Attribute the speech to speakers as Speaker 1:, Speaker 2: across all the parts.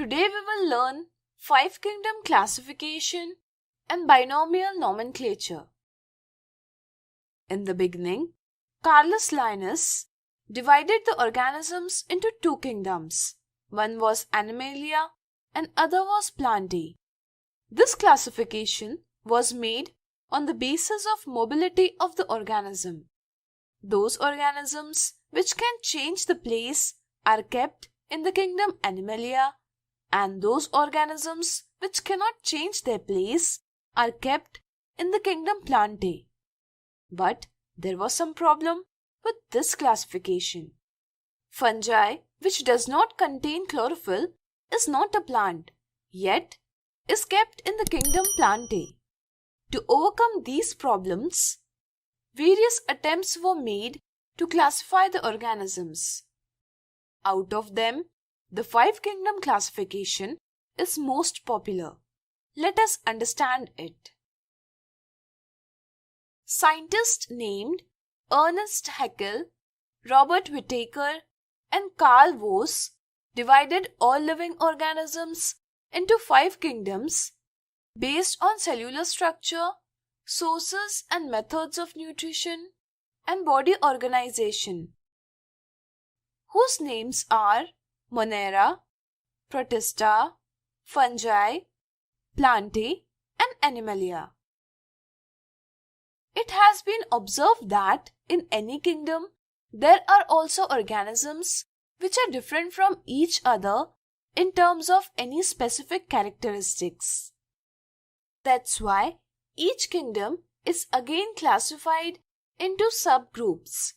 Speaker 1: Today we will learn 5-kingdom classification and binomial nomenclature. In the beginning, Carolus Linnaeus divided the organisms into 2 kingdoms. One was animalia and other was plantae. This classification was made on the basis of mobility of the organism. Those organisms which can change the place are kept in the kingdom Animalia, and those organisms which cannot change their place are kept in the kingdom Plantae. But there was some problem with this classification. Fungi, which does not contain chlorophyll, is not a plant, yet is kept in the kingdom Plantae. To overcome these problems, various attempts were made to classify the organisms. Out of them, the 5-kingdom classification is most popular. Let us understand it. Scientists named Ernest Haeckel, Robert Whittaker, and Carl Woese divided all living organisms into 5 kingdoms based on cellular structure, sources and methods of nutrition, and body organization, whose names are monera, protista, fungi, plantae, and animalia. It has been observed that in any kingdom, there are also organisms which are different from each other in terms of any specific characteristics. That's why each kingdom is again classified into subgroups.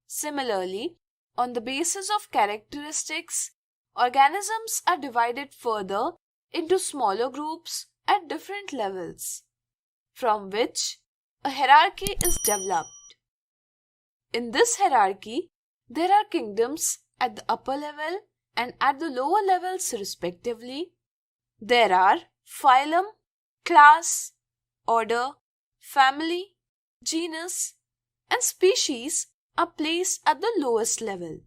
Speaker 1: Similarly, on the basis of characteristics, organisms are divided further into smaller groups at different levels, from which a hierarchy is developed. In this hierarchy, there are kingdoms at the upper level and at the lower levels respectively. There are phylum, class, order, family, genus, and species are placed at the lowest level.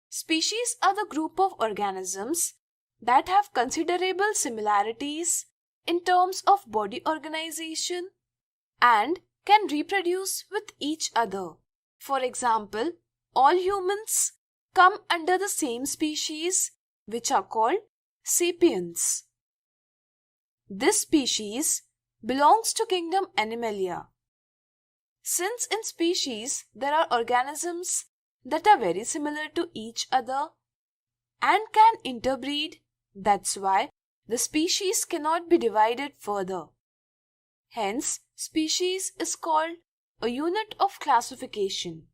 Speaker 1: Species are the group of organisms that have considerable similarities in terms of body organization and can reproduce with each other. For example, all humans come under the same species, which are called sapiens. This species belongs to kingdom Animalia. Since in species there are organisms that are very similar to each other and can interbreed, that's why the species cannot be divided further. Hence, species is called a unit of classification.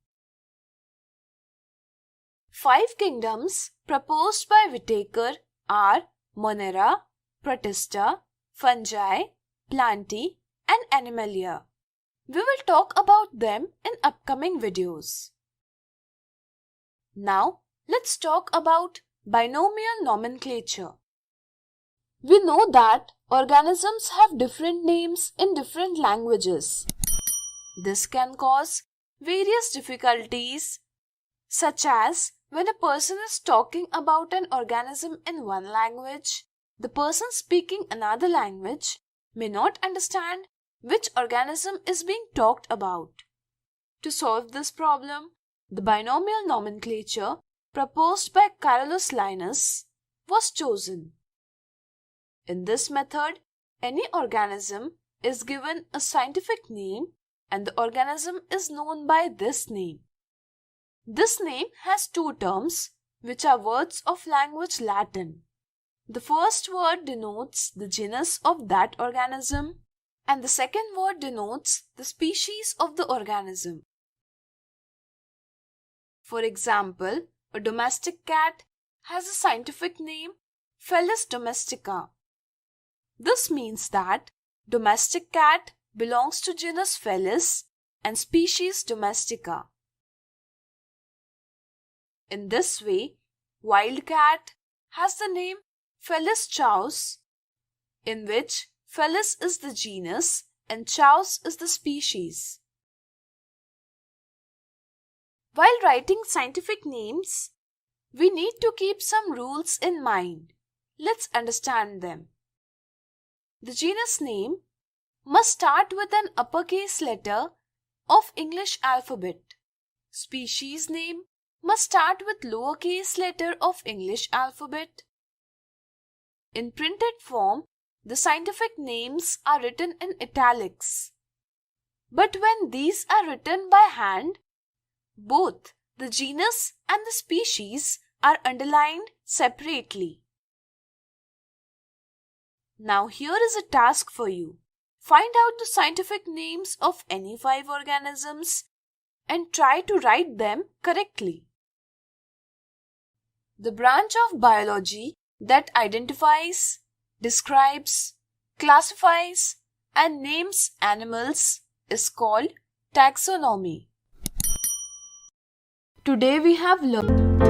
Speaker 1: 5 kingdoms proposed by Whittaker are monera, protista, fungi, plantae, and animalia. We will talk about them in upcoming videos. Now, let's talk about binomial nomenclature. We know that organisms have different names in different languages. This can cause various difficulties, such as when a person is talking about an organism in one language, the person speaking another language may not understand which organism is being talked about. To solve this problem, the binomial nomenclature proposed by Carolus Linnaeus was chosen. In this method, any organism is given a scientific name and the organism is known by this name. This name has 2 terms which are words of language Latin. The first word denotes the genus of that organism and the second word denotes the species of the organism. For example, a domestic cat has a scientific name Felis domestica. This means that domestic cat belongs to genus Felis and species Domestica. In this way, wild cat has the name Felis chaus, in which Felis is the genus and chaus is the species. While writing scientific names, we need to keep some rules in mind. Let's understand them. The genus name must start with an uppercase letter of English alphabet. Species name must start with lowercase letter of English alphabet. In printed form, the scientific names are written in italics. But when these are written by hand, both the genus and the species are underlined separately. Now here is a task for you. Find out the scientific names of any 5 organisms and try to write them correctly. The branch of biology that identifies, describes, classifies, and names animals is called taxonomy. Today we have learned